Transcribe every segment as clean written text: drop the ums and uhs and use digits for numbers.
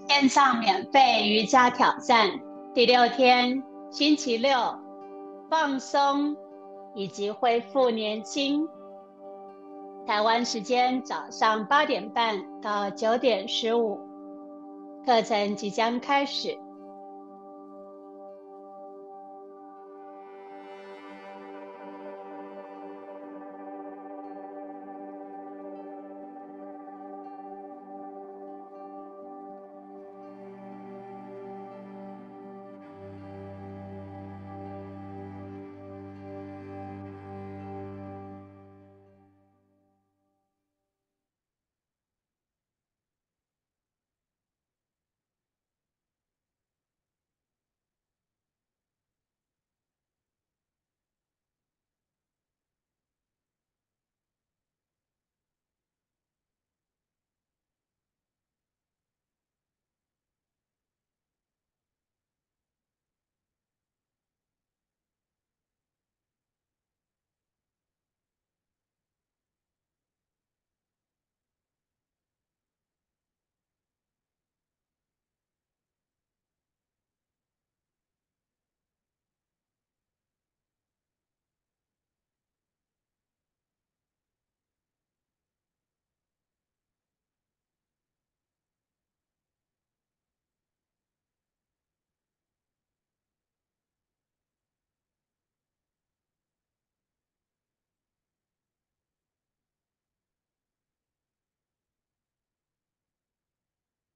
线上免费瑜伽挑战第6天，星期六，放松以及恢复年轻。台湾时间早上8点半到9点15，课程即将开始。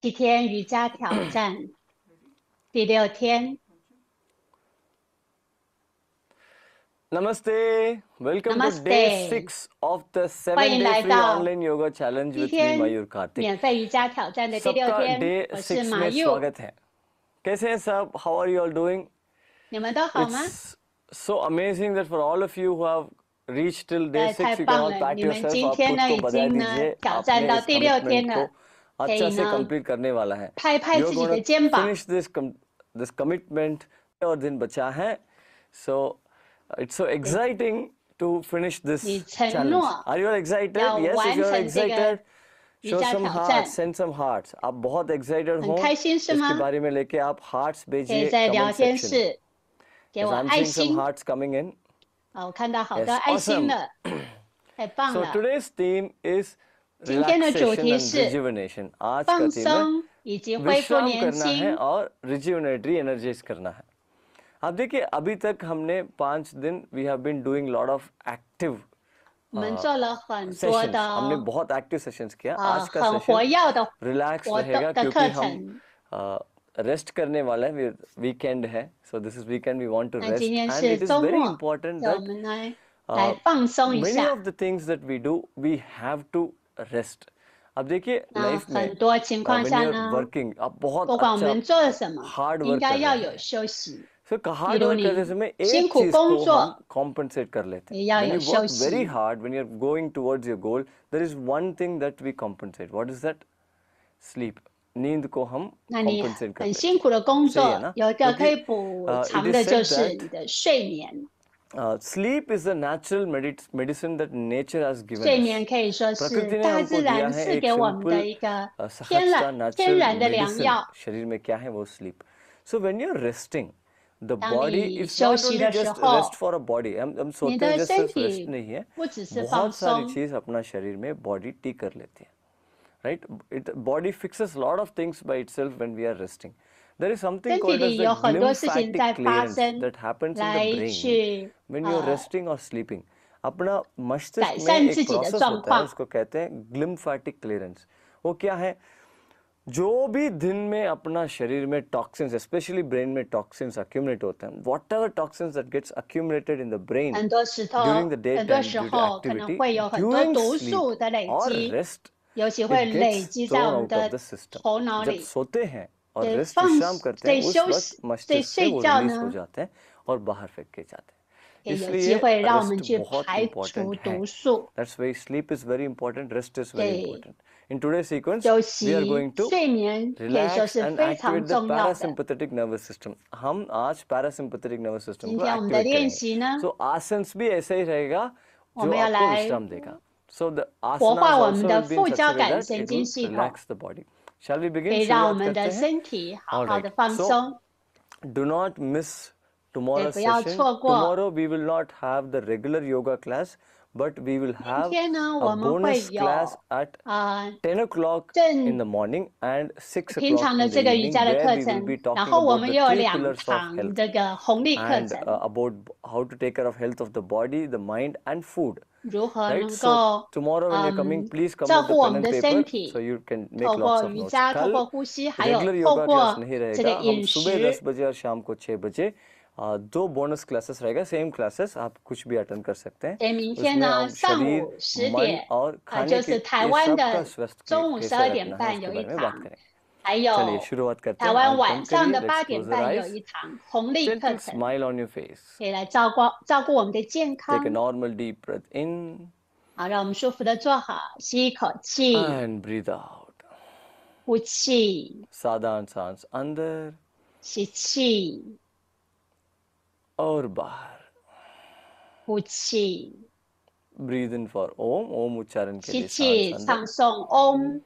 7天瑜伽挑战第6天。Namaste. Welcome to Namaste. day 6 of the 7-day free online yoga challenge with me, Mayur Karthik. 免费瑜伽挑战的第6 सबका 天， day 我是 6马 में 佑。 स्वागत है। कैसे हैं सब? How are you all doing? 你们都好吗？ It's so amazing that for all of you who have reached till day 6, 太 you can 棒 all 了！ pat 你们 yourself. 今 आप 天 खुद 呢 को 已 बधाई 经呢 दीजिए. 挑战 आपने 到 इस 第6 天 commitment 了， को 可 अच्छा 以 से 呢 complete करने वाला है. 拍拍 You're 自己 going 的 to 肩膀。 finish this commitment. और दिन बचा है. So it's so exciting to finish 你 this 承 challenge. 诺 Are you all excited? 要 Yes, if 完 you're 成这个 excited, 瑜 show 伽 some 挑 hearts, 战， send some hearts. आप बहुत excited 很 हो 开心是 इसके 吗？ बारे में लेके आप hearts 可以 भेजिए 在聊 comment 天 section. 室给 Yes, 我 I'm 爱 seeing some 心。 hearts coming in. 我看到好多 Yes, 爱心 awesome. 了，太棒 So 了！ today's theme is 今天的主 relaxation 题 and 是 rejuvenation. आज का 放 theme है 松以及恢复 विश्राम 年 करना है 轻。 और rejuvenate re-energize करना है. अब देखिए अभी तक हमने 5 दिन we have been doing lot of active 我们做了很多 sessions. 的 हमने बहुत active sessions किया. आज का 很活 session 跃的 relax 活 रहेगा 动的 क्योंकि 课 हम 程。 रेस्ट करने वाला है. वीकेंड है. So this is weekend we want to 那 rest 今天 and 是 it is 周 very 末， important 所以我 that 们来放松一 many 下。 of the things that we do we have to rest. अब देखिए 那 लाइफ में 很多情况 when 下 you're 呢， working आप बहुत 不管我 अच्छा 们做了什么， hard 应 work 该 कर 要 रहे 有 हैं. 休息。 So 比 hard 如 work 你 करते समय 辛 एक 苦 चीज 工 को 作 हम compensate कर लेते 也 हैं. 要 When 有 you 休 work very 息。 hard, when you're going towards your goal, there is one thing that we compensate. What is that? Sleep. नींद को हम 那你 compensate कर 很 लेते 辛苦的工 हैं. सही है 作， ना? 有一个可以 क्योंकि 补 it 偿 is 的就 said 是 that 你的睡眠。 sleep is the natural medicine that nature has given 睡 us. 眠可以说 प्रकृति 是 ने 大 हमको 自 दिया 然 है 赐 एक 给我们 सिंपल 的一个天 सहजता 然 natural 的良 medicine. 药。 शरीर में क्या है वो sleep. So when you're resting, the 当 body 你 is 休 not 息 only 的时 just 候， rest for a body. हम 你 सोते हैं 的 just 身 सिर्फ rest 体 नहीं है. 不只是放 बहुत सारी 松， चीज अपना शरीर में body ठीक कर लेती है. Right? Body fixes a lot of things by itself when we are resting. There is something 身体 called as 里 the 有很多事情在 glymphatic 发 clearance 生， that happens in 来 the brain 去 when you're resting or sleeping. अपना 改 मस्तिष्क में 善 एक 自己的 process 状 होता है 况。 उसको कहते हैं ग्लिम्फैटिक clearance. वो क्या है? जो भी दिन में अपना शरीर में टॉक्सिन्स स्पेशली ब्रेन में टॉक्सिन्स अक्यूमुलेट होते हैं, whatever toxins that gets accumulated in the brain 很多时 during 候， the day 很多 time 时 due to 候可能 activity 会有很多 during 毒 sleep 素的累 or 积， rest 尤其会 it 累 gets 积在 thrown 我们 out of 的 the system. 头脑 जब 里。 सोते हैं और 对 rest 放 विश्राम करते 对 हैं उस 休 वक्त 息，对 मस्तिष्क से 睡 वो 觉 रिलीज हो 呢， जाते हैं और बाहर फेंक के जाते हैं. 也有机 इसलिए 会让我们 रेस्ट 去 बहुत 排 important 除 है. 毒素。 That's why sleep is very important. Rest is very 对， important. In today's sequence, 休 we are 息、 going to 睡眠可以说 relax 是 and 非常 activate the 重要的。 parasympathetic nervous system. हम आज parasympathetic nervous system 今 को 天我们的 activate 练 करेंगे. 习呢， So आसन्स भी ऐसा ही रहेगा 我 जो 们要 आपको 来 विश्राम देगा. So the 活 asanas 化我们 also 的 will be in 副 such 交 a way 感 that 神 it 经 will 系统， relax the body. Shall we 可 begin? 以让我 शुरुआत 们的 करते हैं. 身体好 All 好 right. 的放 So 松， do not miss 对， tomorrow's 不要 session. 错过。 Tomorrow we will not have the regular yoga class, but we will 明 have 天呢， a 我们会 bonus class 有 at 10 o'clock in the morning and 6平 o'clock 常 in 的 the 这个瑜 evening, 伽的 where 课 we will 程 be， 然 talking 后我 about 们 the 又有 three 2 pillars of 堂 health 这个红利课 and 程， about how to take care of health of the body, the mind, and food. 如何 Right? 能 So 够 tomorrow when you're coming, please come 照 with 顾 the 我 pen 们 and 的身 paper 体， so you can make 透 lots 过 of 瑜 notes. 伽，透 कल 过呼吸，还有 regular 透 yoga class 过 नहीं 这个 रहेगा. हम 饮 सुबह 10 食。 बजे और शाम को 6 बजे 2 बोनस क्लासेस रहेगा. सेम क्लासेस आप कुछ भी अटेंड कर सकते हैं. 所以明天 उसमें 呢， हम 上 शरीर, 午10 मन 点， और खाने 就 की 是台 ये 湾 सब का 的 स्वस्थ 中午 कैसे 12点 रखना है 半 उसके 有一 बारे में बात 堂， करेंगे. 还 चलिए 有 शुरुआत करते 台 हैं. 湾 आंख 晚 बंद 上 करिए. 的 Let's 8点 close our 半有 eyes. 一堂红利课 Gentle 程， smile on your face. 可以来照顾我们的健 Take a 康。 normal deep breath in 好，让我们舒服的坐好，吸一口气， and breathe out. 呼气， साधारण सांस अंदर 吸气， और बाहर. 呼气， Breathe in for Om. Om उच्चारण के 吸 लिए 气， सांस 唱 अंदर. 诵 Om。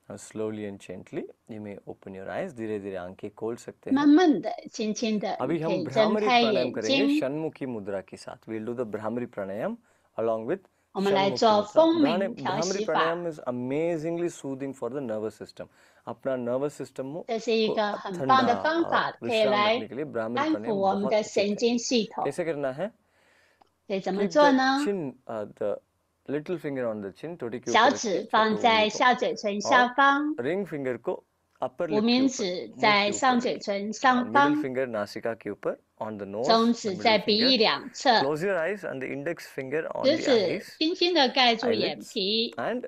Now slowly and gently you may open your eyes. धीरे धीरे आंखें खोल सकते हैं. 慢慢的、轻轻的， अभी 你可 हम 以睁 भ्रामरी 开 प्राणायाम 眼 करेंगे 睛。 षण्मुखी मुद्रा के साथ. We'll do the bhramari pranayama along with 我们来 षण्मुखी 做 मुद्रा. 风鸣调 भ्रामरी 息法， प्राणायाम is amazingly soothing for the nervous system. अपना nervous system 这是一 को 个很 ठंडा 棒的方 और 法，可以 विश्राम 来 रखने के लिए भ्रामरी 安抚 प्राणायाम 我们 बहुत 的 उचित 神 है. 经系统。 कैसे करना है? 所以怎么 Keep 做 the 呢？ chin, the little finger on the chin, छोटी के 小 ऊपर 指 रखिए, 放 छोटे 在 उंगली को, 下嘴唇下 और 方， रिंग फिंगर को अपर 无 लिप के 名 ऊपर, 指 मुंह 在 के 上 ऊपर 嘴 रखिए. 唇上 Middle 方， finger नासिका के ऊपर on the nose, 中 the 指在 middle 鼻翼 finger. 两侧， Close your eyes and the index finger on 食 the 指 eyes, 轻轻的盖住眼 eyelids, 皮， and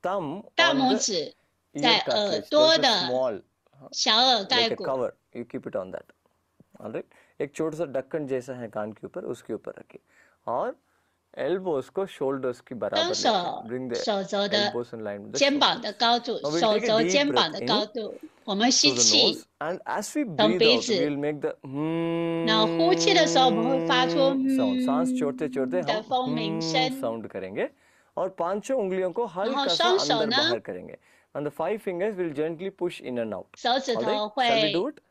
thumb 大 on 拇 the 指 ear 在耳 cartilage. 朵 There's a 的 small, 小耳盖 like a 骨， cover. You keep it on that. All right. एक छोटा सा ढक्कन जैसा है कान के ऊपर, उसके ऊपर रखिए. और elbows को shoulders की 双 बराबर 手 लेके Bring the 手肘的 elbows in line with the 肩膀的 shoulders. 高度， Now we'll 手 take a 肘 deep 肩膀 breath 的 in 高度。我们吸 through the 气， nose, and as we 从 breathe 鼻 out, 子， we'll make the 然后呼气的时候，我们会发出 sound. सांस छोड़ते छोड़ते 的 हम 风鸣声。 sound करेंगे और पांचों उंगलियों को 然后 हल्का सा 双手 अंदर 呢， बाहर करेंगे. And the 5 fingers will gently push in and out. 手指 All 头 right? Shall we do 会 it?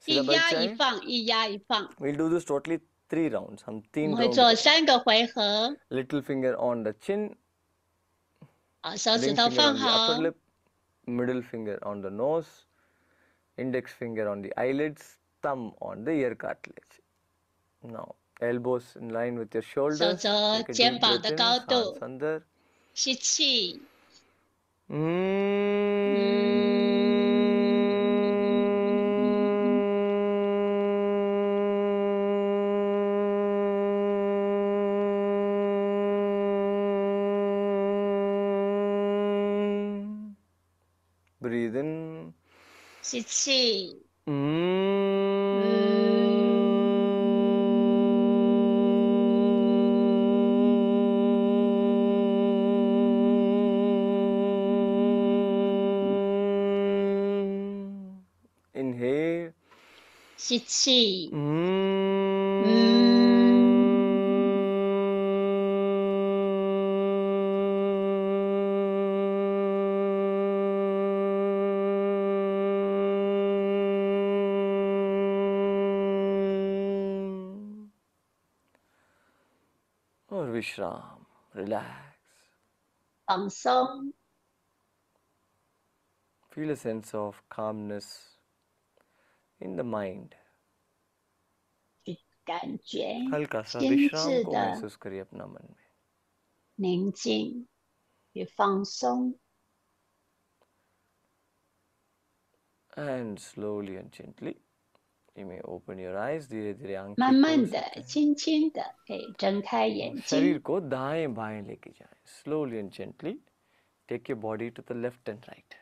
一 सीधा बैठ 压一 जाएं. 放，一压一放。 We'll do this totally 3 rounds. हम 我 3 们会 round 做 करेंगे. 3个回合。 Little finger on the chin, 好，手指 ring 头 finger 放 on the 好 upper，lip, middle finger on the nose, index finger on the eyelids, thumb on the ear cartilage. Now, elbows in line with your 手 shoulders. 肘 Take a 肩 deep 膀 breath 的 in, 高 सांस 度， अंदर. 吸气， Breathe in. 吸气， Inhale. 吸气， और विश्राम. Relax. 放松， Feel a sense of calmness in the mind. 感觉 हल्का सा 心 विश्राम 智 को 的 महसूस करिए अपना मन में. 宁静。与放松。And slowly and gently, you may open your eyes. धीरे धीरे 慢 आंखें 慢 खोल 的、 सकते हैं 轻轻的可以睁开 और 眼 शरीर 睛， को दाएं बाएं लेके जाएं. Slowly and gently, take your body to the left and right.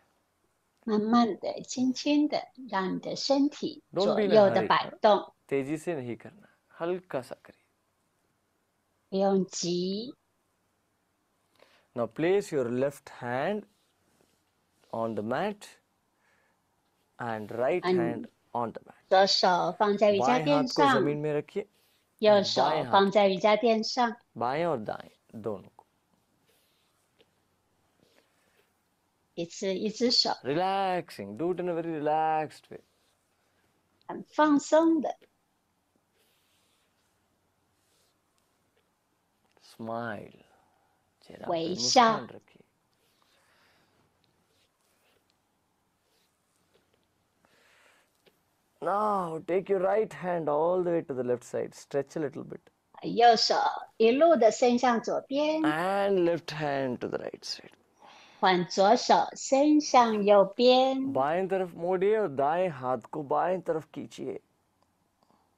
慢慢的、轻轻的让你的身体 Don't 左 be in a 右的 hurry. 摆动， तेजी से नहीं करना, हल्का सा करिए. 不用急。 Now place your left hand on the mat and right hand on the mat. 左手放在瑜伽 बाएं 垫 हाथ को 上， जमीन में रखिए, 右 बाएं 手 हाथ 放在瑜伽垫上， बाएं और दाएं दोनों को. 一次一只手， Relaxing, do it in a very relaxed way. 很放松的。 Smile. चेहरा पे 微笑。 मुस्कान रखिए. Now take your right hand all the way to the left side. Stretch a little bit. 右手一路的伸向左边， And left hand to the right side. 换左手伸向右边， बाएं तरफ मोड़िए और दाएं हाथ को बाएं तरफ खींचिए.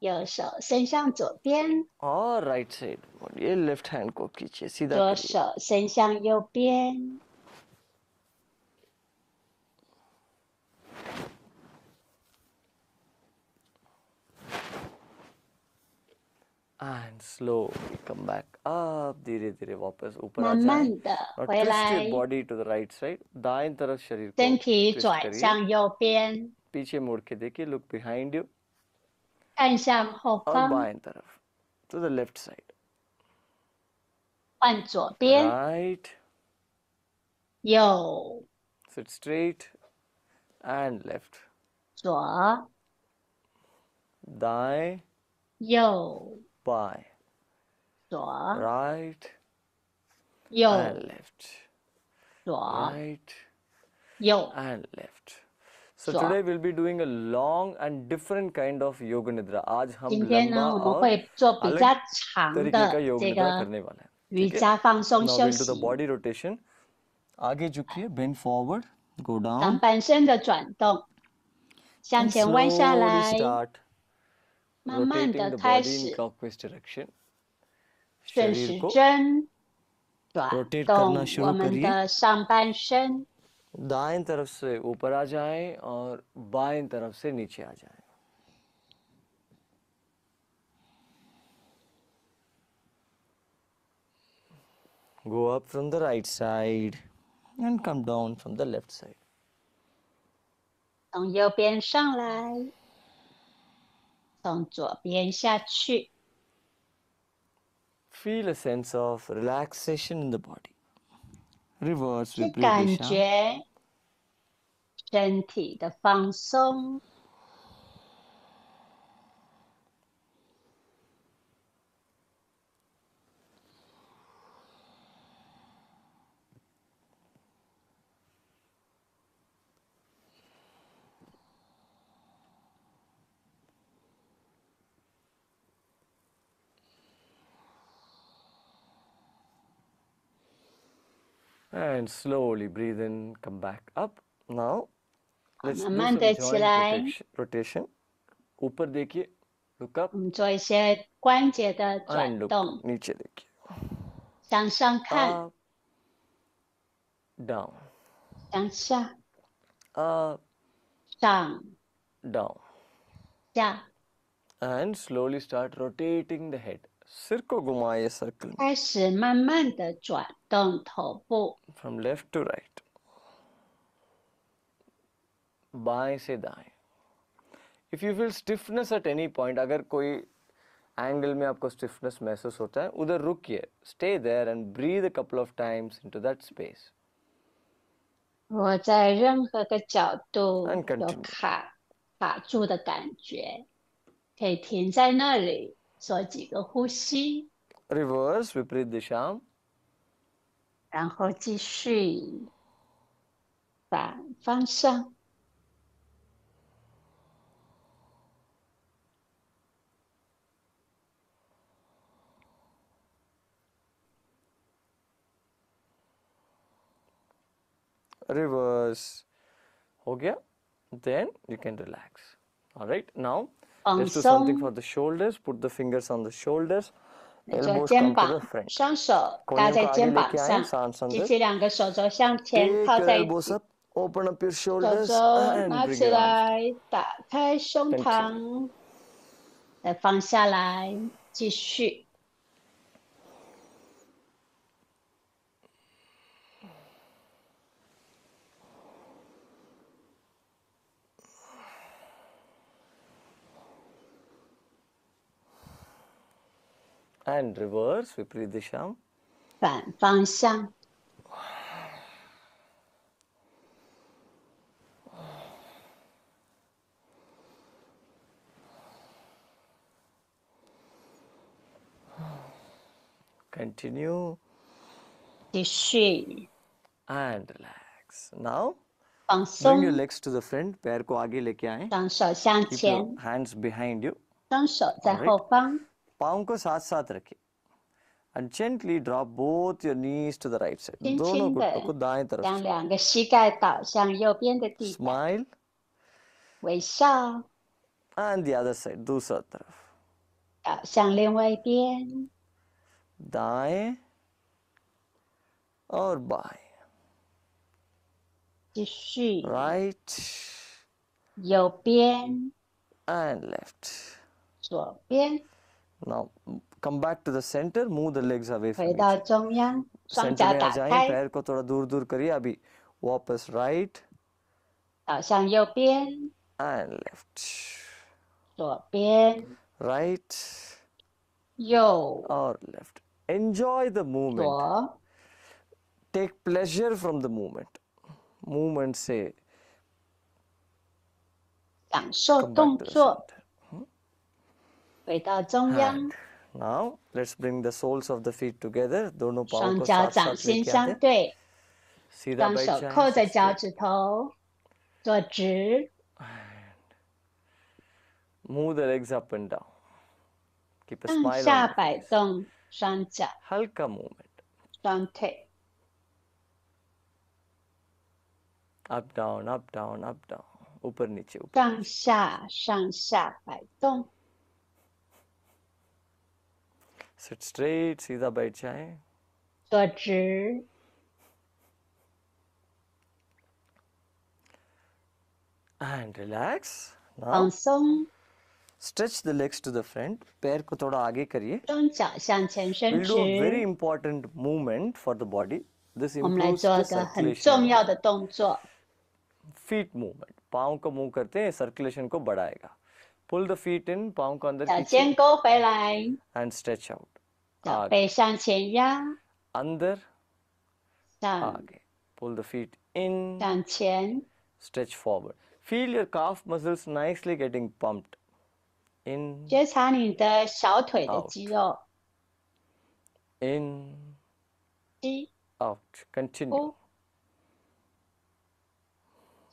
右手伸向左边， और राइट साइड मोड़िए, लेफ्ट हैंड को खींचिए, सीधा 左 करिए. 手伸向右边， And slowly come back up. धीरे धीरे वापस ऊपर आ 慢 जाएं. 慢的 और 回 twist 来 your，body to the right side. दाएं तरफ शरीर को 身体 twist 转 करिए. 向右边， पीछे मुड़ के देखिए, look behind you. 看向后 और 方， बाएं तरफ to the left side. 换左边， Right. 右 Sit straight. And left. 左 दाएं 右 बाएं. 左 Right. 右 And left. 左 Right. 右。 And left. So Sure. today we'll be doing a long and different kind of yoga nidra. आज हम 今天 लंबा 呢，我们 और 会做比 अलग 较长 तरीके का 的 योग 这 निद्रा 个 करने वाला है. 瑜 ठीक है? 伽放松 Now 休 we'll do the 息， body rotation. आगे झुकिए, bend forward, go 上 down, 半身的转动，向 and 前弯下 slowly 来， start 慢慢 rotating 的 the 开 body in 始 clockwise direction. 顺 शरीर 时 को 针转 rotate 动 करना 我 शुरू 们 करिए. 的上半身， दाएं तरफ से ऊपर आ जाएं और बाएं तरफ से नीचे आ जाएं. Go up from the right side and come down from the left side. 从右边上来，从左边下去， Feel a sense of relaxation in the body. Reverse 去 vipreet 感 disha. 觉身体的放松。 And slowly breathe in, come back up. Now, let's do 慢慢 some 的起 joint 来， rotation. ऊपर देखिए, look up 我们做一些关节的 and 转 look 动， नीचे देखिए. 向上看， Up, down, 向下， up, 上 down. 下， And slowly start rotating the head. सिर को घुमाइए circle में. 开始慢慢的转动头部， From left to right. बाएं से दाएं. If you feel stiffness at any point, अगर कोई एंगल में आपको stiffness महसूस होता है, उधर रुकिए. Stay there and breathe a couple of times into that space. 如果在任何个角度 And 有 continue. 卡住的感觉，可以停在那里做几个呼吸， Reverse vipreet disha. 然后继续反方向。reverse. हो गया? Then you can relax. All right. Now 放 let's do something 松， for the shoulders. Put the fingers on the shoulders. 做 Elbows 肩 come to the 膀， front. 双手搭 कोहनियों 在 को आगे 肩 लेके 膀 आए 上， सांस 举 अंदर. 起2个手肘向前 Take 靠 your 在一 elbows 起， up. Open up your 手 shoulders 肘 and 拿 bring 起 your arms. 来，打开胸 Continue. 膛，再放下来，继续。 And reverse. विपरीत दिशा. 反方向， Continue. 继续 And relax. Now 放 bring your 松， legs to the front. पैर को आगे लेके आए. 双手向 Keep 前， your hands behind you. 双手在 Alright. 后方， पाँव को साथ साथ रखें. And gently drop both your knees to the right side. 轻 दोनों 轻 घुटनों को 的 दाएं तरफ 将 से. 2个膝盖倒向右边的地板， Smile. 微笑， And the other side. दूसरा तरफ. 倒向另外一边， दाएं और बाएं. 继续 Right 右边， and left. 左边， Now come back to the center. Move the legs away 回 from 到 each other. 中央，双 centre 脚 में आ 打 जाएं. 开， पैर को थोड़ा दूर दूर करिए. अभी वापस right 倒向右边， and left. 左边， Right 右， or left. Enjoy the movement. 左， Take pleasure from the movement. Movement से 享受 come 动 back to the 作， center. 回到中央 And，now let's bring the soles of the feet together. दोनों पाँव 双 को 脚 साथ 掌 साथ 心 लेके आते 相 हैं. 对， सीधा 双 बैठ 手 जाएं. 扣在 sit 脚 straight. 趾头，坐直， Move the legs up and down. Keep a 上 smile 下 on your 摆 face. 动双脚、 हल्का movement. 双腿， Up down, up down, up down. ऊपर नीचे ऊपर. 上下上下摆动， Sit straight. सीधा बैठ जाएं. 坐直， And relax. Now 放松， stretch the legs to the front. पैर को थोड़ा आगे करिए. 双脚向前伸 We'll do a very 直。 important movement for the body. This 我们来 improves 做 the 一个很 circulation. 重要的动作， Feet movement. पाँव को मूव करते हैं सर्कुलेशन को बढ़ाएगा. Pull the feet in. पाँव को अंदर 脚 खींचिए 尖勾回来， and stretch out. 脚 आगे 背向前压， अंदर 上 आगे. Pull the feet in. 向前， Stretch forward. Feel your calf muscles nicely getting pumped. In, 觉察你的小腿的 Out. 肌肉， in, 吸 out. Continue. 呼，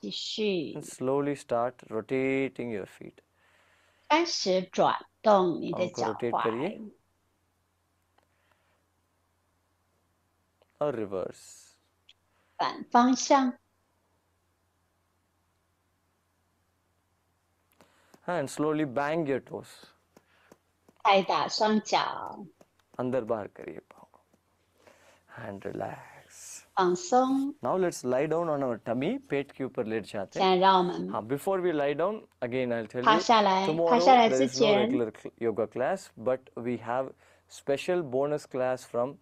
继续 And slowly start rotating your feet. 开始转动你的 पाँव को 脚 rotate 踝 करिए. और reverse. 反方向， And slowly bang your toes. 拍打双脚， अंदर बाहर करिए पाँव को. And relax. 放松。 Now let's lie down on our tummy. पेट के ऊपर लेट जाते 现 हैं. 在让我们 हाँ, before we lie down, again I'll tell 趴 you, 下来，趴 tomorrow 下来 there 之 is no 前， regular yoga class, but we have special bonus class from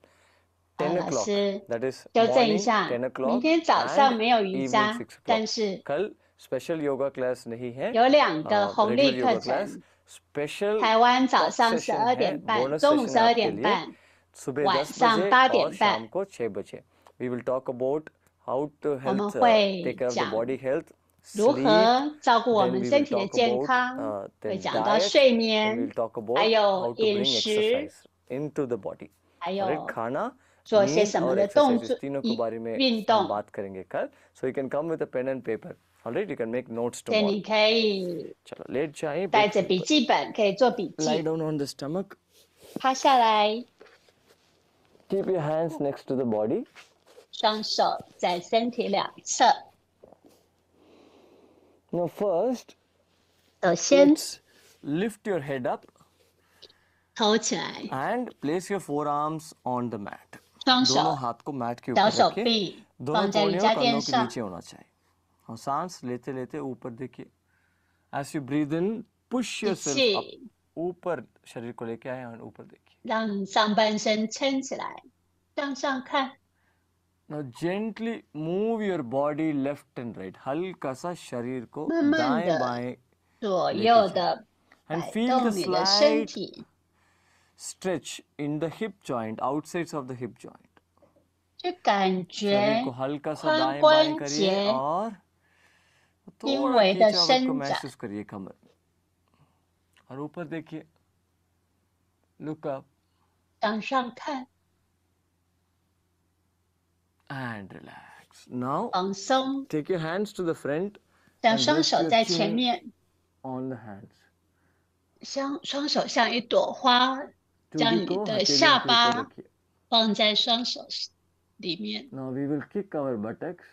10 老 o'clock. 师 That is 纠正一 morning 下， 10明 o'clock 天早上 and 没有瑜 evening 伽， 6 o'clock. 但是 कल special yoga class नहीं है. 有2个红 regular 利课 yoga class. 程， Special 台湾早 talk 上 session 12 है, 点半， bonus 中午 session 12 आपके 点 लिए. 半， सुबह 晚 10 上 बजे 8 और 点 शाम 半， को 6 बजे. We will talk about how to 我们 health, 会 take care of the 讲 body health, 如 sleep. 何照顾我 Then 们 we 身 will 体的 talk 健 about 康，会 then 讲到 diet, 睡 and 眠， we'll talk 还 about 有 how to 饮 bring 食， exercise into the body. 还 Alright, 有 खाना, 做些 नींद 什么 और 的动 exercise 作 इस तीनों के बारे में 运 हम 动， बात करेंगे कल. So you can come with a pen and paper. Alright, you can make notes 所以 tomorrow. 你可以 चलो लेट जाएं. 带 पेट 着 के 笔 ऊपर. 记本，可以做笔 Lie 记， down on the stomach. 趴下来， Keep your hands next to the body. 双手在身体两侧。 Now first, 首先 let's lift your head up 头起来， and place your forearms on the mat. 双手 दोनों हाथ को mat के 小 ऊपर 手 रखिए 臂 दोनों 放在瑜 कोहनियों 伽 कंधों 垫 के 上， नीचे होना चाहिए और सांस लेते लेते ऊपर देखिए as you breathe in push 吸 yourself up 气， ऊपर शरीर को लेके आए और ऊपर देखिए 让上半身撑起来，向上看， now gently move your body left and right हल्का सा शरीर को 慢慢 दाएं 的 बाएं 左 लेके 右 जाए 的 and 摆 feel the 动你的身 slight 体， stretch in the hip joint outsides of the hip joint 去感 शरीर को 觉 हल्का सा 髋 दाएं बाएं 关 करिए 节 और 轻 थोड़ा 微的 खींचावट को 伸展， महसूस करिए कमर में और ऊपर देखिए look up 向上看， and relax now 放松， take your hands to the front 将 and 双 rest 手 your 在前 chin 面， on the hands 双手像一朵花， 将 चूड़ी 你 को 的 हथेलियों 下 के ऊपर 巴 रखिए 放在双手里面， now we will kick our buttocks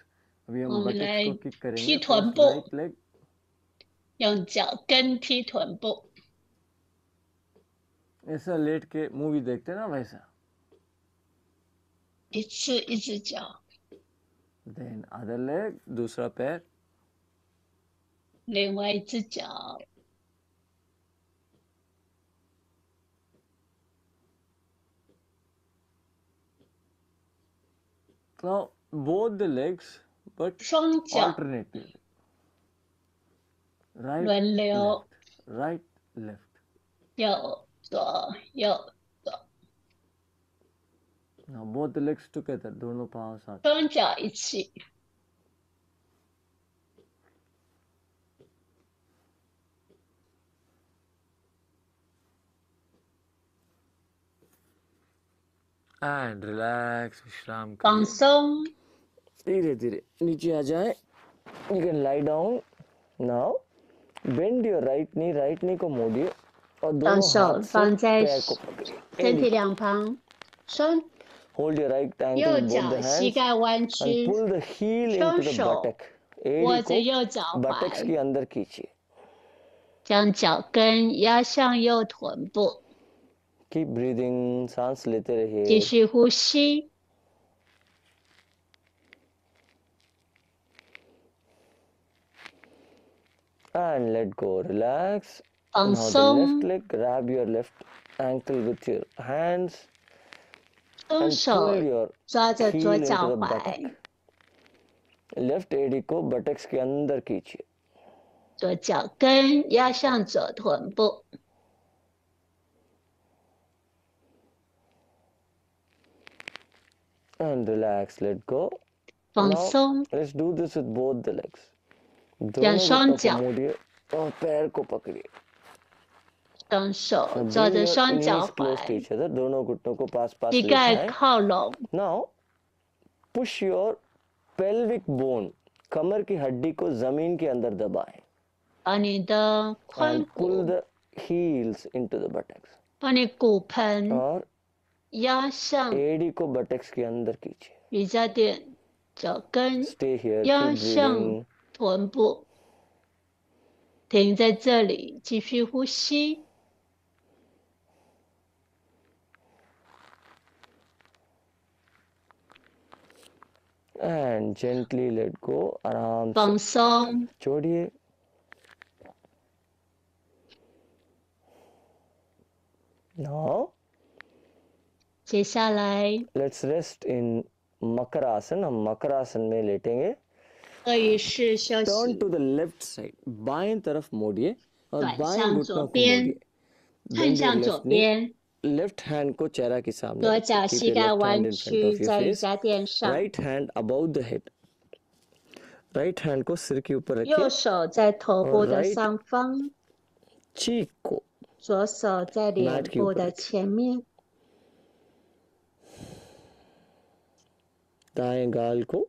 अभी हम 我们 buttocks 来 को kick 踢 करेंगे 臀 first 部， right leg 用脚跟踢臀部， ऐसा लेट के मूवी देखते हैं ना वैसा 一次一只脚， then other leg दूसरा पैर 另外一只脚， now both the legs but 双脚 alternatively right 轮流， left right left 右左右左， now both the legs together दोनों पाँव साथ 双脚一起， and relax विश्राम 放 करिए 松， धीरे धीरे नीचे आ जाए you can lie down now bend your right knee को मोड़िए और 把 दोनों 手 हाथ से 放在 पैर को पकड़िए 身体 एड़ी 两旁，双 hold your right ankle 右 with both 脚 the 膝 hands 盖弯 and 曲， pull the heel 双 into the 手 buttock 握 एड़ी 着 को 右脚 buttocks 踝， के अंदर खींचिए 将脚跟压向右臀部， keep breathing सांस लेते 继 रहिए 续呼吸， and let go relax 放 now the left 松， leg grab your left ankle with your hands 双 and 手 pull your 抓着 heel 左 into 脚 the 踝， buttock left एड़ी को buttocks के अंदर खींचिए 左脚跟压向左臀部， and relax let go 放 now 松， let's do this with both the legs 将 दोनों 双 घुटनों को 脚 मोड़िए और पैर को पकड़िए 双手 Now 抓 bring 着 your 双脚 knees close to 踝， each other दोनों घुटनों को पास पास 膝 लेके 盖 आए 靠拢， now push your pelvic bone कमर की हड्डी को जमीन के अंदर दबाएं 把你的髋 and pull 骨， the heels into the buttocks 把你骨盆 और 压向 एड़ी को buttocks के अंदर खींचिए 瑜伽垫，脚跟 stay here 压 keep 向 breathing 臀部，停在这里，继续呼吸， and gently let go आराम से 放松， छोड़िए now 接下来 let's rest in makarasana हम मकरासन में लेटेंगे 可以是休 turn 息， to the left side बाएं तरफ मोड़िए और 转 बाएं 向 घुटनों 左 को 边， मोड़िए 看 bend your 向左 left knee 边， left hand को चेहरा के सामने 左 रखिए 脚 keep 膝 your 盖 left hand 弯 in front 曲 of your 在瑜 face 伽垫上， right hand above the head right hand को सिर के ऊपर 右 रखिए 手在头部的 right 上方， चीक को 左手在脸 मैट के 部 ऊपर 的 रखिए 前面， दाएं गाल को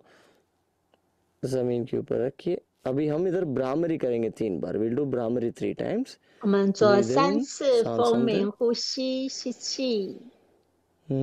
जमीन के ऊपर रखिए अभी हम इधर भ्रामरी करेंगे 3 बार will do bhramari 3 times 我们做 breathe 3 in 次 सांस 风 अंदर 鸣呼吸，吸气， And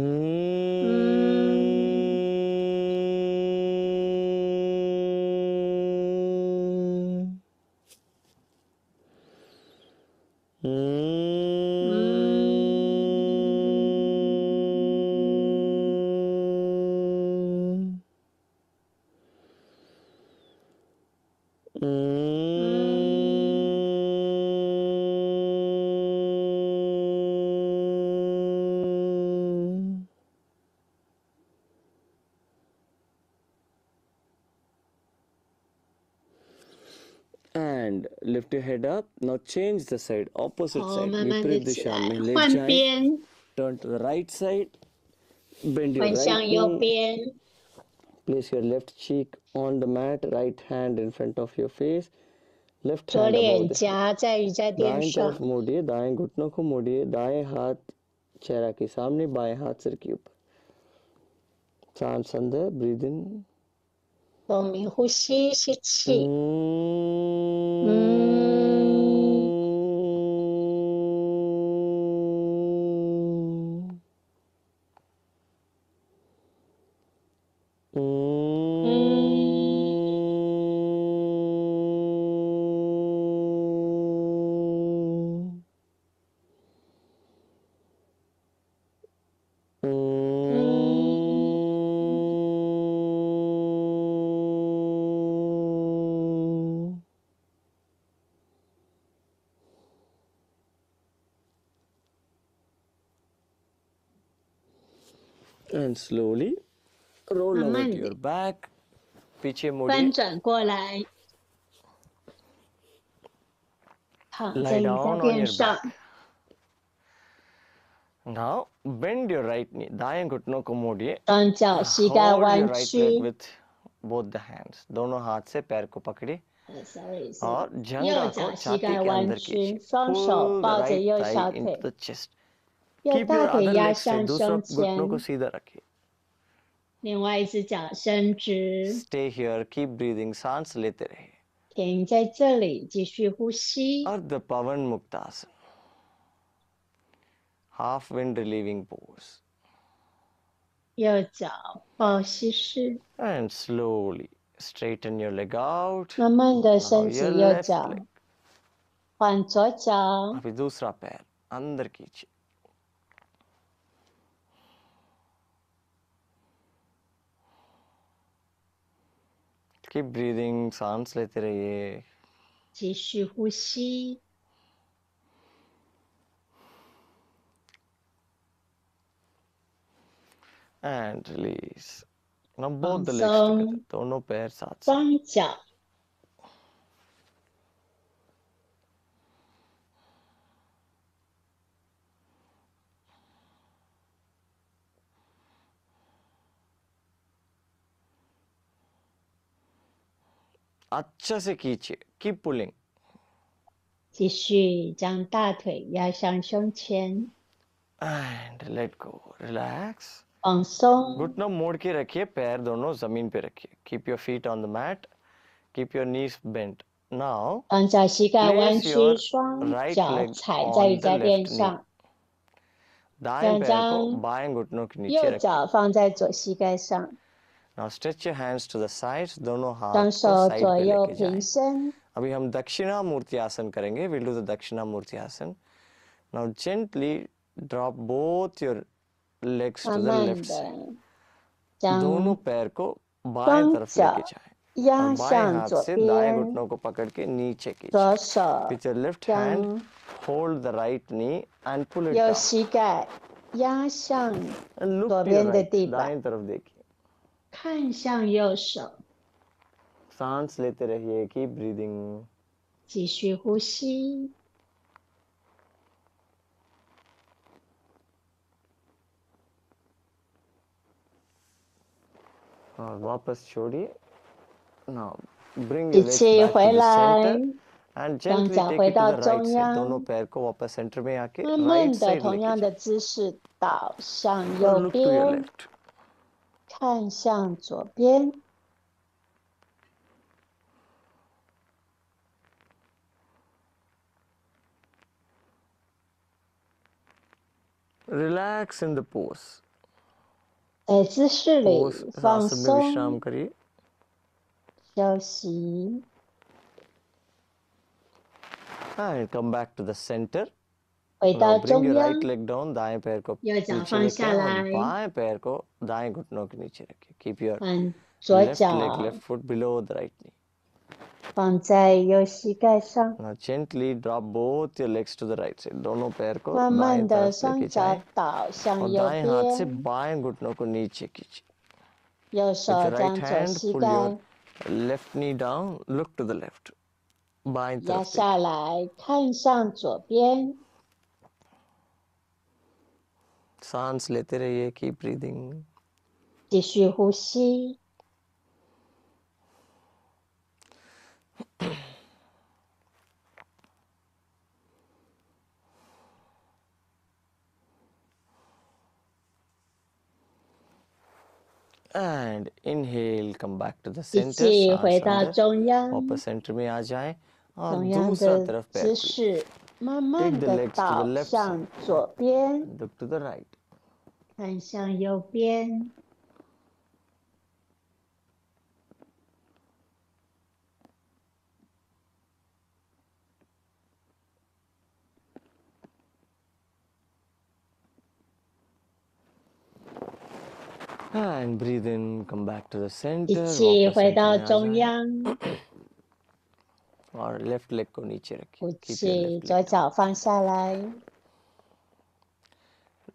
lift your head up. Now change the side, opposite 头 side. 慢慢的 विपरीत 起 दिशा 来， में ले 换 जाएं. 边， Turn to the right side. Bend your 换 right 向右 knee. 边， Place your left cheek on the mat. Right hand in front of your face. Left 左 hand above 脸 the head. 颊在瑜伽垫 दाएं 上 तरफ，मोड़िए, दाएं घुटनों को मोड़िए, दाएं हाथ चेहरा के सामने, बाएं हाथ सिर के ऊपर. सांस अंदर, breathe in. 透明呼吸，吸气，嗯，And slowly roll 慢 over 慢 to your 的 back. पीछे 翻 मोड़िए. 转过来，躺在 Lie 瑜伽 down on 垫 your 上 back. Now bend your right knee. दाएं घुटनों को मोड़िए. 双脚膝盖 Hold 弯 your right leg 曲 with both the hands. दोनों हाथ से पैर को पकड़िए. ，sorry， और 右 जंघा को 脚膝 छाती 盖 के 弯 अंदर 曲， खींचिए. 双手 Pull the 抱着 right 右 thigh 小 into 腿， the chest. 右 Keep 大 your 腿 other 压 leg straight. 上 दूसरा 胸 घुटनों को 前， सीधा रखिए. 另外一只脚伸直， Stay here. Keep breathing. सांस लेते रहिए. 停在这里，继续呼吸。 अर्ध पवन muktasana. Half wind relieving pose. 右脚抱膝式， And slowly straighten your leg out. 慢慢的 Now 伸 your 直右 left 脚， leg. 换左脚， अभी दूसरा पैर अंदर खींचिए. Keep breathing. सांस लेते रहिए. 继续呼吸。 And release. Now both the 放 legs together. 松 दोनों पैर साथ साथ. 双脚， अच्छा से खींचिए. Keep pulling. 继续将大腿压上胸前， And let go. Relax. 放松， घुटनों मोड़ के रखिए. पैर दोनों जमीन पे रखिए. Keep your feet on the mat. Keep your knees bent. Now 双脚膝盖弯 place 曲， your 双 right 脚 leg 踩在瑜 on the 伽垫 left knee. 上， दाएं पैर को 将 बाएं घुटनों के नीचे 右 रखिए. 脚放在左膝盖上， Now stretch your hands to the sides. दोनों हाथ 双 को 手 साइड 左 पे 右 लेके 平 जाएं. 伸， अभी हम दक्षिणामूर्ति आसन करेंगे. We'll do the दक्षिणामूर्ति आसन. Now gently drop both your legs to 慢 the 慢 left side. 的将 दोनों पैर को बाएं 双 तरफ लेके 脚 जाएं. 压 और बाएं 向 हाथ 左 से दाएं 边， घुटनों को पकड़ के नीचे 左 खींचिए. 手 With your left hand, 将 hold the right knee and pull it 右 down. 膝盖压向 And look 左 to your 边的 right. 地板， दाएं तरफ देखिए. 看向右手， सांस लेते रहिए. Keep breathing. 继续呼吸。 और वापस छोड़िए. Now bring 一 your legs 气 back to 回 the 来， center and 双 gently 脚 take 回 it to 到 the right 中 side. 央， दोनों पैर को वापस सेंटर में आके 慢 right 慢的 side 同 लेके 样 जाए. 的姿势倒向 और 右 look to your 边， left. 看向左边， Relax in the pose. 在姿势 pose 里放 आसन में विश्राम 松 करिए 休息， and come back to the center. 回 Now 到 bring 中 your 央， right leg down, दाएं पैर को 右脚 नीचे 放 लेके 下 आए और 来， बाएं पैर को दाएं घुटनों के नीचे रखिए. Keep your 看左 left leg, 脚 left foot below the right knee. 放在右膝盖上， Now gently drop both your legs to the right side. दोनों पैर को 慢 दाएं 慢的 तरफ 双 लेके 脚 जाएं 倒 और 向右 दाएं हाथ से 边， बाएं घुटनों को नीचे खींचिए. 右 With 手 your right 将左 hand 膝 pull your 盖 left knee down, look to the left. बाएं 压 तरफ 下 देखिए. 来，看向左边， सांस लेते रहिए. Keep breathing. 继续呼吸。 And inhale, come back to the 吸 center. 气 सांस 回到 अंदर 中央， वापस सेंटर में आ जाएं और 同样 दूसरा 的 तरफ पैर 姿 खुले. 势，慢 Take 慢 the 的 legs to the 倒 left 向 side 左边， and look to the right. 看向右边。 And breathe in, come back to the 吸 center. 气 वापस 回 सेंटर 到 में आ 中 जाएं 央， और लेफ्ट लेग को नीचे 呼 रखिए. Keep your 气 left 左 leg down. 脚放下来。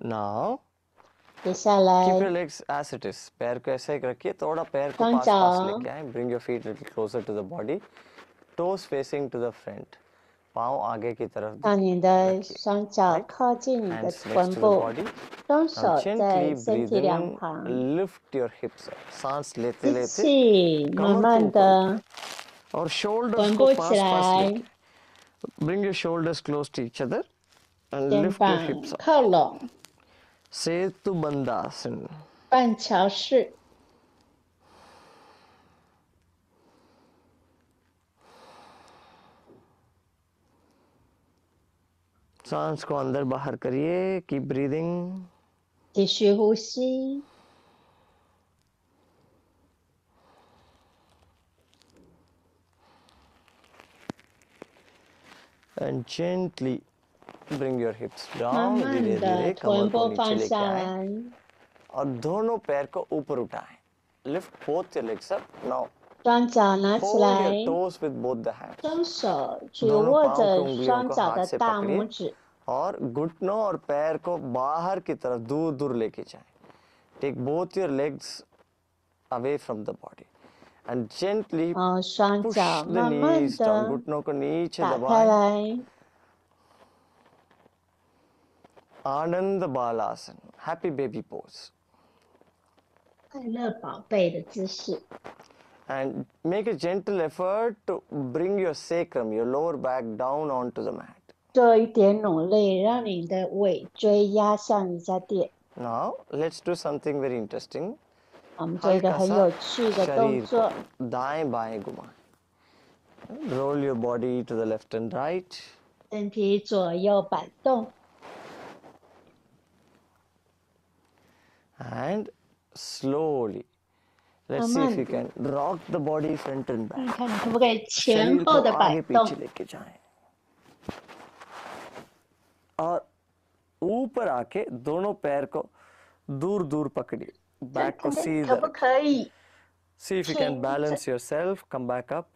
Now 接下 keep your 来 legs as it is. पैर को ऐसे ही रखिए. थोड़ा पैर को 双 पास पास 脚 लेके आए. Bring your feet a little closer to the body. Toes facing to the front. पाँव आगे की तरफ 让你的 रखिए. 双脚 Right? 靠近你的 Hands next 臀 to the 部， body. 双 Now 手 gently 在身 breathe 体两 in, 旁。 lift your hips up. सांस लेते 吸 लेते 气，慢 कमर को 慢 ऊपर 的 उठाएं और shoulders 臀 को 部起 पास पास 来， लेके bring your shoulders close to each other and 肩 lift your 膀 hips up. 靠拢， Setu Bandhasan. 半桥式。 सांस को अंदर बाहर करिए. Keep breathing. 继续呼吸， And gently bring your hips 慢 down. 慢 धीरे 的 धीरे 臀 कमर को 部 नीचे 放 लेके 下 आए 来， और दोनों पैर को ऊपर उठाएं. Lift both your legs up. Now 双脚拿起 hold 来， your toes with both the hands. 双手去 दोनों 握 पाँव की 着 उंगलियों 双 को 脚 हाथ 的 से 大拇 पकड़िए 指， और घुटनों और पैर को बाहर की तरफ दूर दूर लेके जाएं. Take both your legs away from the body and gently 然后双 push 脚 the 慢慢 knees down. 的 घुटनों को नीचे 打开 दबाएं. 来， आनंद बालासन, happy baby pose. 快乐宝贝的姿势。 And make a gentle effort to bring your sacrum, your lower back down onto the mat. 做一点努力，让你的尾椎压向瑜伽垫。 Now let's do something very interesting. 我们做一个 हल्का 很 सा 有趣的动 शरीर 作， को दाएं बाएं घुमाएं. Roll your body to the left and right. 身体左右摆动， And slowly, let's see if you can rock the body front and 看 back. 看你可不可以前 शरीर 后 को 的摆 आगे 动 पीछे。लेके जाएं और ऊपर आके दोनों पैर को दूर दूर पकड़िए. बैक को 看看 सीधा 可不 रखें. 可以 See if you can balance yourself. Come back up.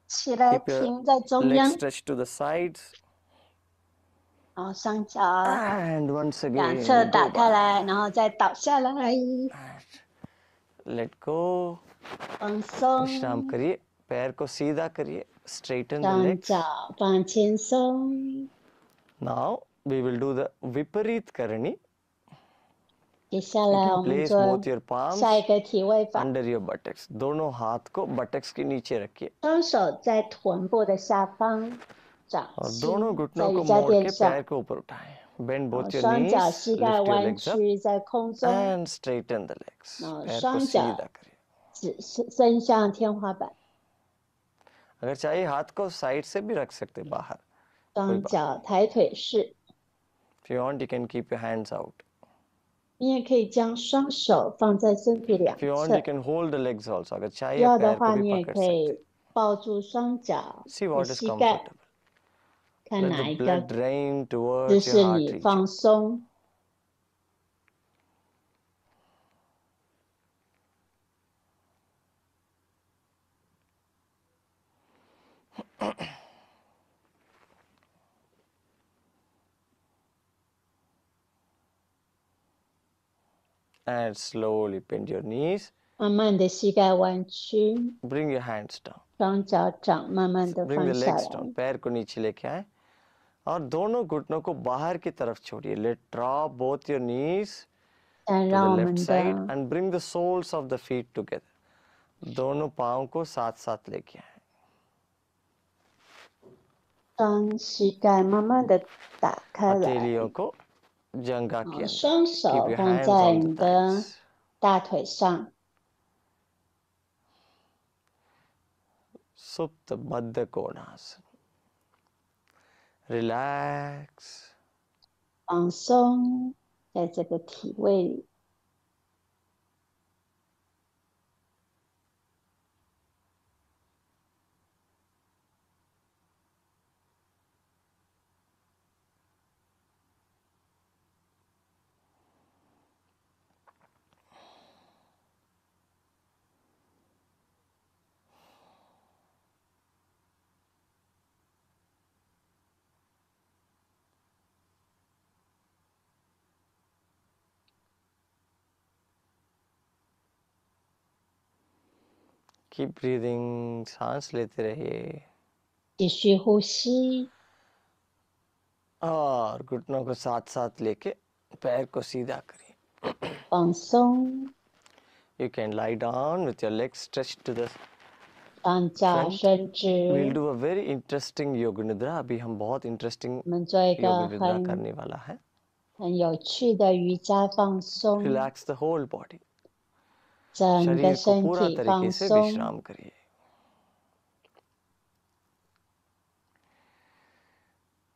起来 Keep your 停在中央 legs，stretched to the sides. 然后双脚 And once 两 again, 侧 go 打开 back. 来，然后再倒下来， And let go. 放松， विश्राम करिए. पैर को सीधा करिए. Straighten the 双 legs. 脚放轻松。 Now we will do the Viparit Karani. 接下 You 来 can 我们 place 做 both your palms 下一个体位法， under your buttocks. दोनों हाथ को buttocks के नीचे रखिए 双手在臀部的下方，掌 और 心 दोनों 在 घुटनों 瑜 को 伽 मोड़ 垫 के 上， पैर को ऊपर उठाएं. Bend 然后 both your 双脚 knees, 膝盖 lift your 弯 legs up 曲在空中， and straighten the legs. 然后 पैर को 双 सीधा 脚 करिए. 只伸向天花板， अगर चाहिए हाथ को साइड से भी रख सकते हैं बाहर. 双脚抬腿式， If you want, you can keep your hands out. 你也可以将双手放在身体 If 两 you want, you 侧， can hold the legs also. अगर 需 चाहिए 要的 पैर को 话， भी 你也 पकड़ 可 सकते हैं. 以抱住双脚 See 的 what is 膝盖， comfortable. 看 Let 哪 the 一 blood 个 drain 姿 towards your 势 heart 你 region. 放松。And slowly bend your knees. 慢慢的膝盖弯曲， Bring your hands down. 双脚掌慢慢的 Bring the 放下 legs 来， down. पैर को नीचे लेके आए और दोनों घुटनों को बाहर की तरफ छोड़िए. Let drop both your knees 再 to 让 the 我 left 们 side 的 and bring the soles of the feet together. दोनों पाँव को साथ साथ लेके आए. 双膝盖慢慢的打开来， हथेलियों को जंघा के 好， अंदर. 双 Keep 手 your 放 hands 在 on the 你的 thighs. 大腿上， सुप्त मध्य कोणासन. Relax. 放松在这个体位里。Keep breathing. सांस लेते रहिए. 继续呼吸， और घुटनों को साथ साथ लेके पैर को सीधा करिए. 放松， You can lie down with your legs stretched to the 双脚 front. 伸直。 We'll do a very interesting yoga nidra. अभी हम बहुत interesting 我们做一 yoga 个 nidra करने वाला है. 很有趣的瑜伽放松， Relax the whole body. 整个 शरीर को 身 पूरा 体 तरीके 放 से 松。 विश्राम करिए.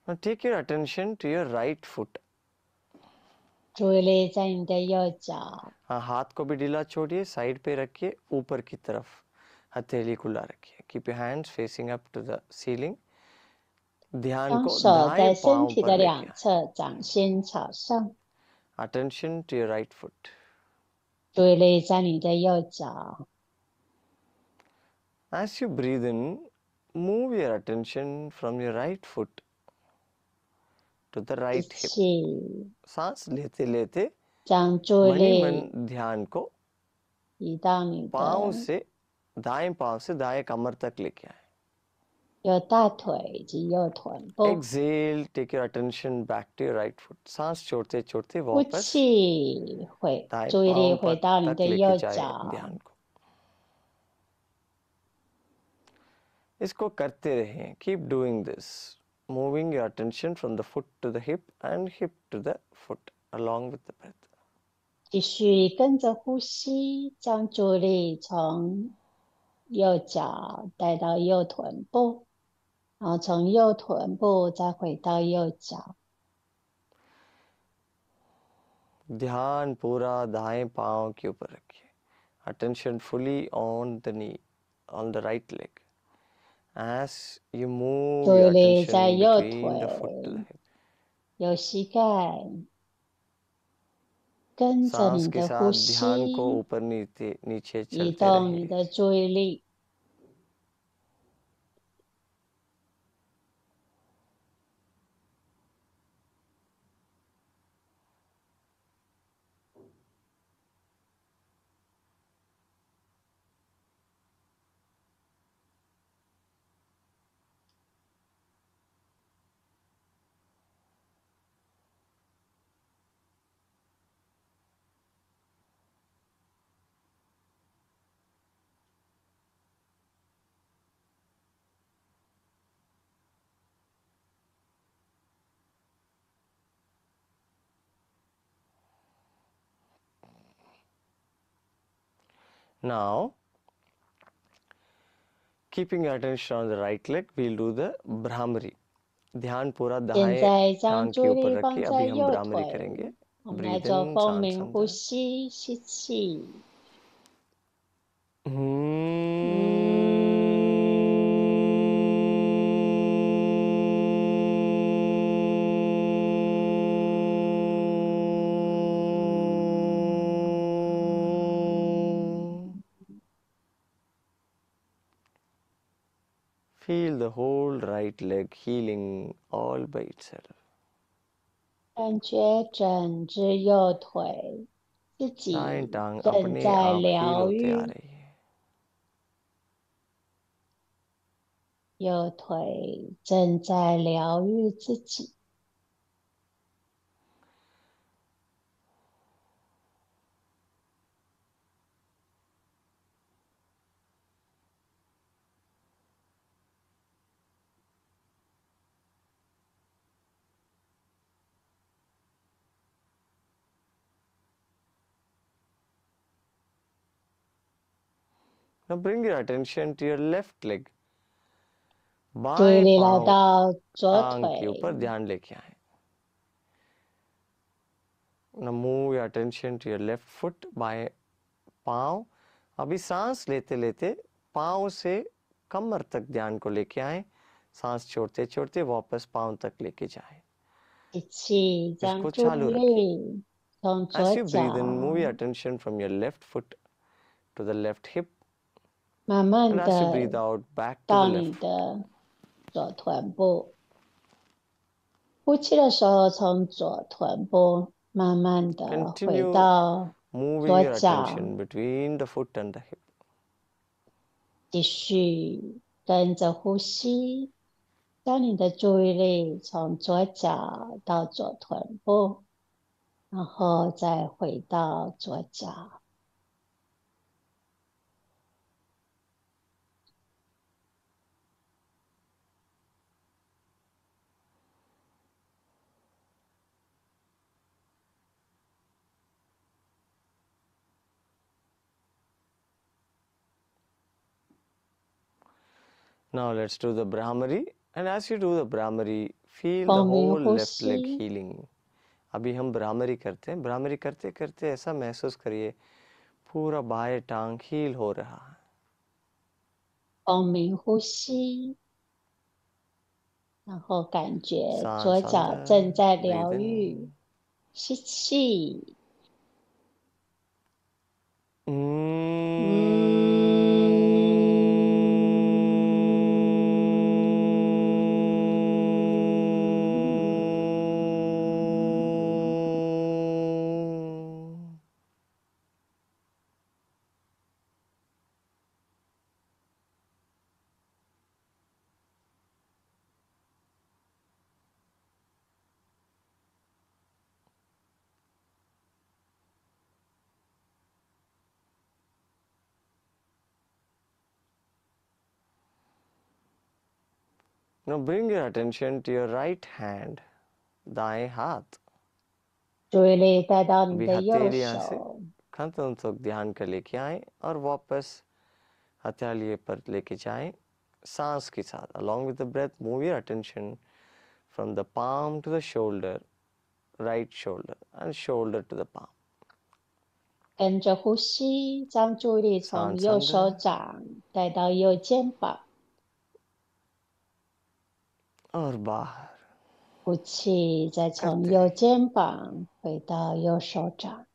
Now take your attention to your right foot. 注意力在你的右脚， हाँ, हाथ को भी ढीला छोड़िए, साइड पे रखिए, ऊपर की तरफ हथेली खुला रखिए. Keep your hands facing up to the ceiling. ध्यान 双 को 手 दाएं 在身 पांव 体 पर 的 लेके 两 आए. 侧，掌心朝上。 Attention to your right foot. 注意力在你的右脚， As you breathe in, move your attention from your right foot to the 吸 right hip. 气， सांस लेते लेते 将注意 मनी 力 मन ध्यान को 移到你 पांव 的 से दाएं पांव से दाएं कमर तक लेके आए. 右大腿以及右臀部。 Exhale, take your attention back to your right foot. सांस छोड़ते छोड़ते 呼 वापस 气，回 दाएं 注意力 पांव 回到你 तक 的 लेके 右 जाए 脚， ध्यान को. इसको करते रहें. Keep doing this. Moving your attention from the foot to the hip and hip to the foot along with the breath. 继续跟着呼吸，将注意力从右脚带到右臀部，然后从右臀部再回到右脚。 ध्यान पूरा दाएं पांव के ऊपर रखिए. Attention fully on the knee, on the right leg. As you move 注意 your 力在 attention 右 between the foot to the 腿， hip. 右膝盖，跟着 सांस 你 के 的 साथ 呼 ध्यान को 吸， ऊपर नीचे 移 चलते 动你 रहिए. 的注意力。 Now, keeping your attention on the right leg, we'll do the Brahmari. ध्यान पूरा 现 दाएं 在将 टांग के 注意 ऊपर 力放 रखिए. 在 अभी हम 右 Brahmari 腿， करेंगे. 我们来 Breathe 做 in, 风 सांस 鸣呼 अंदर. 吸，吸气。 Feel the whole right leg healing all by itself. 感觉整只右腿自 दाएं 己 टांग 正 अपने 在 आप हील 疗 होते आ 愈， रही है. 右腿正在疗愈自己。 Now bring your attention to your left leg. 注意 बाएं 力来 पांव 到左 टांग के 腿， ऊपर ध्यान लेके आए. Now move your attention to your left foot. बाएं पांव. अभी सांस लेते लेते पांव से कमर तक ध्यान को लेके आए. सांस छोड़ते छोड़ते वापस पांव तक लेके जाए. 吸气，将 इसको 注 चालू 意 रखें. 力从左 As you breathe 脚 in, move your attention from your left foot to the left hip. 慢慢 And as you 的 breathe out, back to 到 the 你 left foot. 的左臀部。呼气的时候，从左臀部慢慢的回 Continue 到 moving 左 your 脚， attention between the foot and the hip. 继续跟着呼吸，将你的注意力从左脚到左臀部，然后再回到左脚。 Now let's do the Brahmari. And as you do the Brahmari, feel the 风鸣 whole 呼 left leg 吸， healing. अभी हम Brahmari करते हैं. Brahmari करते करते ऐसा महसूस करिए पूरा बाएं टांग हील हो रहा है. 风鸣呼吸，然后感觉 सांस 左脚 अंदर, 正在 breathe 疗 in. 愈。吸气， Now bring your attention to your right hand, दाएं हाथ. 注意力带到你 अभी 的右 हथेली यहाँ से 手， खंतन तक ध्यान कर लेके आए और वापस हथेली पर लेके जाएं सांस के साथ. Along with the breath, move your attention from the palm to the shoulder, right shoulder, and shoulder to the palm. 跟着呼吸，将注意力从 सांस 右手 अंदर 掌带到右肩膀， और बाहर. 呼气，再从右肩膀回到右手掌。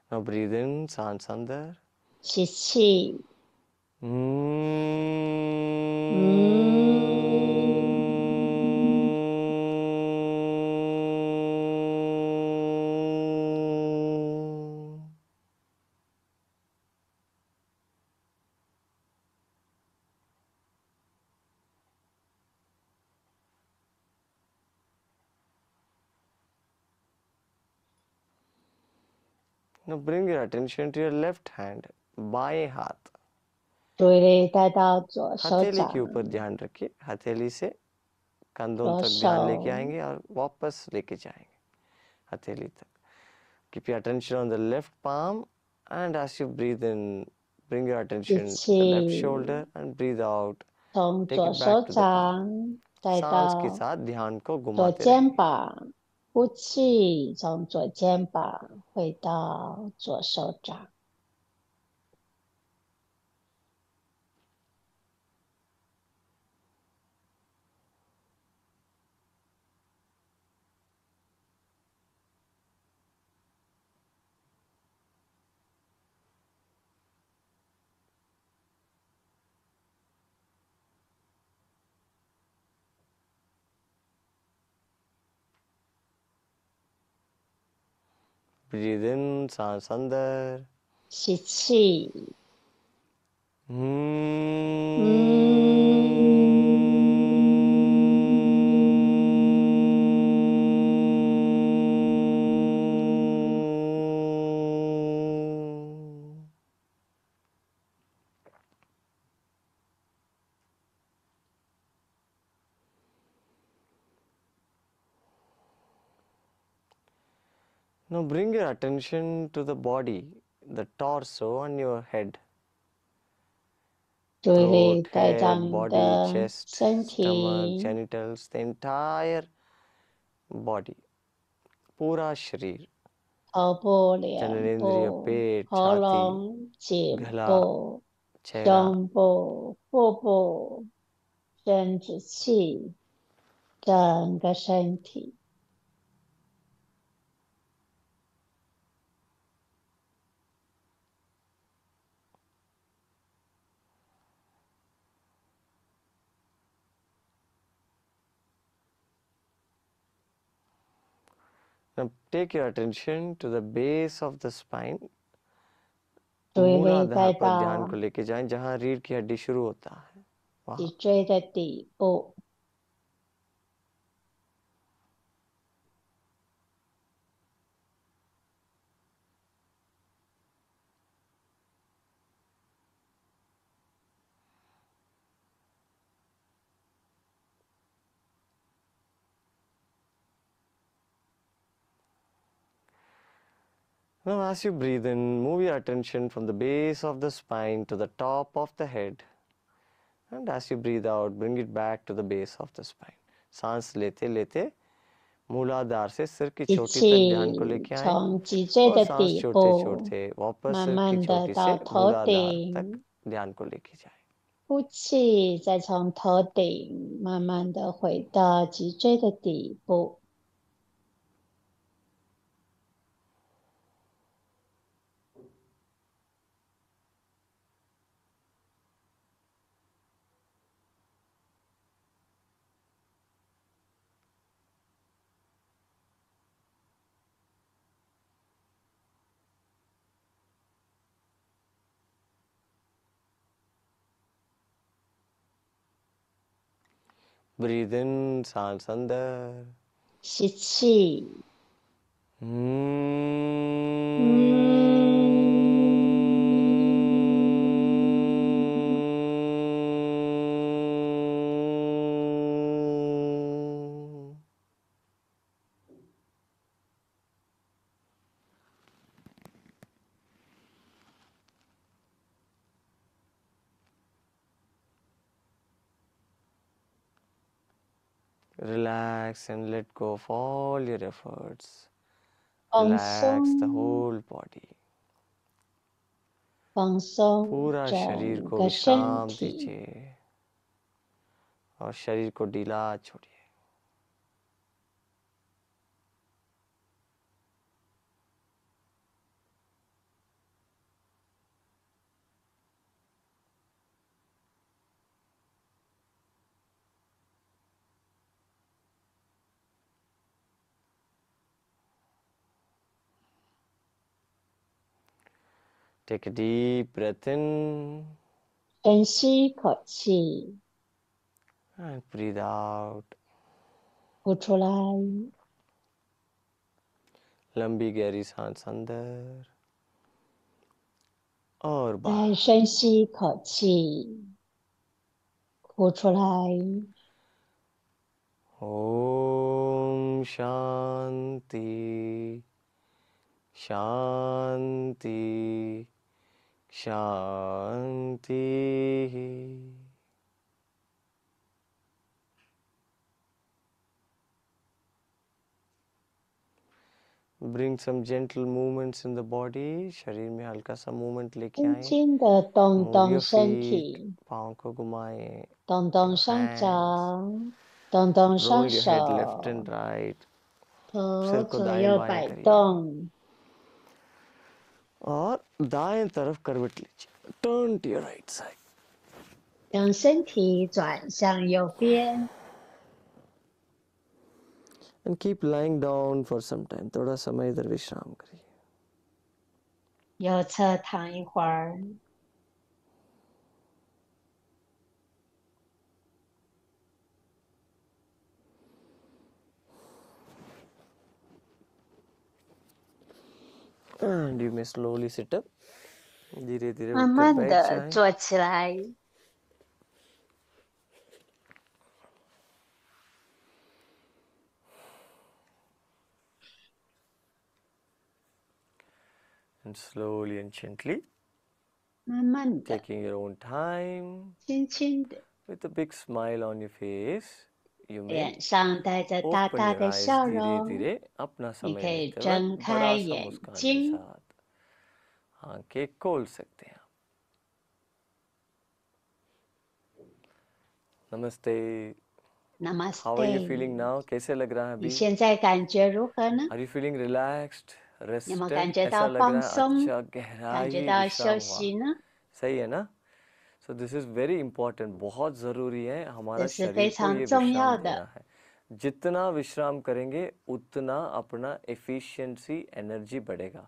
Now breathe in, सांस अंदर. 吸气， Now bring your attention to your left hand, बाएं हाथ. 注意力带到左手 हथेली 掌 के，ऊपर ध्यान रखिए. हथेली से कंधों तक ध्यान लेके आएंगे और वापस लेके जाएंगे हथेली तक. Keep your attention on the left palm, and as you breathe in, bring your attention to the left shoulder and breathe out. 从 Take 左 it 手 back to the palm. 掌带 सांस के 到 साथ ध्यान को 左 घुमाते 肩 रहिए. 膀，呼气，从左肩膀回到左手掌。Breathe in, सांस अंदर. 吸气，Now bring your attention to the body, the torso and your head. 注意力 Throat, 带到 head, 你 body, 的 chest, 身 stomach, 体， genitals, the entire body. पूरा शरीर. 头部、脸 जननेंद्रिय, 部、 पेट, 喉 छाती, 咙、颈 गला, 部、 चेहरा. 胸部、腹部、生殖器，整个身体。Now take your attention to the base of the spine. 注意力 मूलाधार 带 पर ध्यान 到 को लेके जाएं जहां रीढ़ की हड्डी शुरू होता है. 脊 वहां. 椎的底部。Now as you breathe in, move your attention from the base of the spine to the top of the head. And as you breathe out, bring it back to the base of the spine. सांस लेते लेते मूलाधार से सिर की 吸 चोटी तक ध्यान को 气， लेके आए 从脊椎 और 的 सांस 底 छोड़ते 部 छोड़ते वापस 慢 सिर की 慢的 चोटी 到 से 头 मूलाधार तक 顶， ध्यान को लेके जाए. 呼气，再从头顶慢慢的回到脊椎的底部。Breathe in, सांस अंदर. 吸气， Relax and let go of all your efforts. 放 Relax the 松， whole body. 放松 पूरा शरीर 整 को 个身 विश्राम 体。 दीजिए और शरीर को ढीला छोड़िए. Take a deep breath in 深吸一口气， and breathe out. 呼出来， लंबी गहरी सांस अंदर और 再 बाहर. 深吸一口气，呼出来。Om Shanti Shanti Shanti. Bring some gentle movements in the body. शरीर में हल्का सा movement लेके 轻 आए. 轻的动 Move 动 your 身 feet. 体， पाँव को घुमाएं. 动动 Your 双 hands. 脚，动动 Roll 双 your head left 手， and right. 头 सिर को 左 दाएं 右 बाएं 摆 करिए. 动， और दाएं तरफ करवट लीजिए. Turn to your right side. 将身体转向右边， And keep lying down for some time. थोड़ा समय इधर विश्राम करिए. 右侧躺一会儿， And you may slowly sit up. धीरे धीरे 慢 उठकर 慢 बैठ 的 जाएं. 坐起来， And slowly and gently, 慢慢的， taking your own time, 轻轻的， with a big smile on your face, you may 脸上带着大 open 大 your 的 eyes 笑 धीरे 容， धीरे अपना 你 समय 可以 लेते 睁 वक्त 开 बड़ा सा 眼 मुस्कान के 睛， साथ आंखें खोल सकते हैं. नमस्ते. How are you feeling Namaste。 now? कैसे लग रहा है 你 अभी? 现在感觉如何呢？ Are you feeling relaxed, 有没有感 rested? 觉 ऐसा 到 लग रहा 放 है 松？ अच्छा 感 गहराई 觉到休 विश्राम हुआ. 息呢？ सही है ना? So this is very important. बहुत ज़रूरी है 这 हमारा 是 शरीर 非 को 常 ये 重要 विश्राम देना 的。 है. जितना विश्राम करेंगे उतना अपना efficiency energy बढ़ेगा.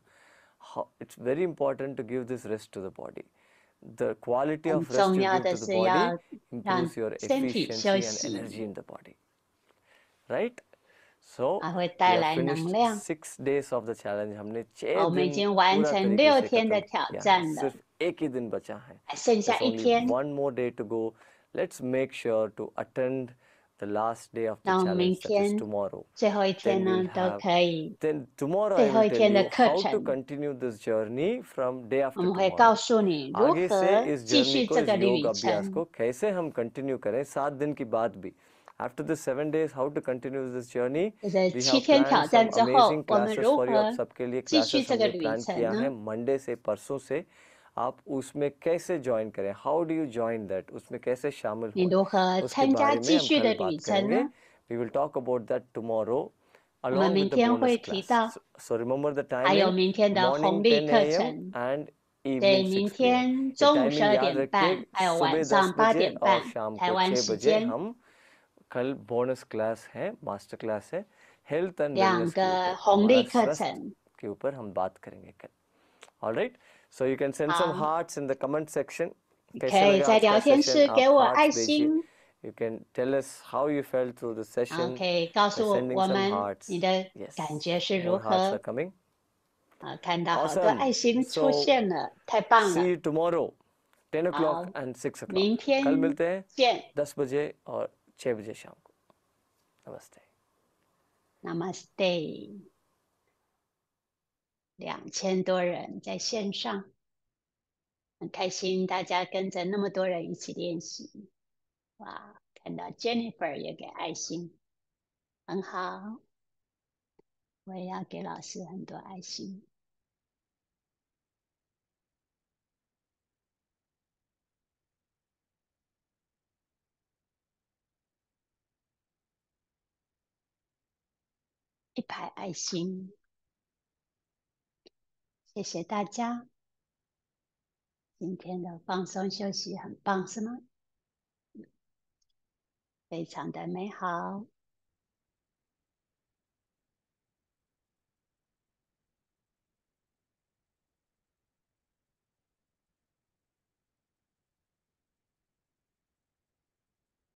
It's very important to give this rest to the body. The quality 很 of rest 重 you 要 give 的 to the 是 body 要让 improves your 身体休 efficiency and 息， energy in the body. Right? So 还会 we 带 have 来能 finished 量。 6 days of the challenge. हमने 6 好，我们已 दिन 经完 पूरा 成 तरीके 6 से 天的 खत्म 挑 किया है. 战了， सिर्फ एक ही दिन बचा है. 还剩下 There's 一 only 天。 one more day to go. Let's make sure to attend the last day of the 那我们明 challenge, that is 天 tomorrow. 最后一 Then 天 we'll 呢，都 have 可以。 then tomorrow 最 I 后 will 一 tell 天的 you 课 how to 程， continue this journey from day 我 after 们会告 tomorrow. 诉你如 आगे से 何 इस 继 journey 续 को 这 इस 个 योग 旅 अभ्यास 程。 को कैसे हम कंटिन्यू करें 7 दिन की बाद भी. After the 7 days, how to continue this journey? 在这 We 7 have 天挑 planned some 战之后， amazing 我们 classes 如 for you. आप 何 सबके लिए 继续 classes 这个 हमने 旅 प्लान 程 किया 呢？ है मंडे से परसों से. आप उसमें कैसे ज्वाइन करें? How do you join that? उसमें कैसे शामिल 你 हों? 如何 उसके 参加 बारे में 继 हम 续 कल 的旅 बात 程 करेंगे. 呢？ We will talk about that tomorrow 我们 along 明 with the 天 bonus 会提 class. 到， So remember the 还有 timing, 明天的 morning 红利 10 课 a.m. 程， and 对， evening 明 6 p.m. 天 ये 中午 टाइमिंग 12 याद 点 रखिए. 半，还有 सुबह 晚 10 上8 बजे 点 और 半， शाम 台 को 湾 6 时 बजे 间， हम कल बोनस क्लास है, मास्टर क्लास है, हेल्थ एंड 两 वेलनेस के 个 ऊपर, 红 हमारा 利课 स्वास्थ्य 程。 के ऊपर हम बात करेंगे कल. All right, so you can send some 好， hearts in the comment section. 你 कैसे 可以 लगा 在 आज का 聊天 session? 室 आप 给我 hearts 爱 भेजिए. 心， You can tell us how you felt through the 然后 session 可以告 by 诉 sending 我 some 们 hearts. 你的 Yes, 感觉是如 more hearts are 何。 coming. 看到好多爱 Awesome. 心出 So 现了，太棒 see 了。 you tomorrow, 10 o'clock 好， and 6 o'clock. 明 कल 天 मिलते हैं 见 10 बजे और 6 बजे शाम को. नमस्ते. ，Namaste。2000多人在线上，很开心大家跟着那么多人一起练习。哇，看到 Jennifer 也给爱心，很好。我也要给老师很多爱心。一排爱心，谢谢大家。今天的放松休息很棒，是吗？非常的美好。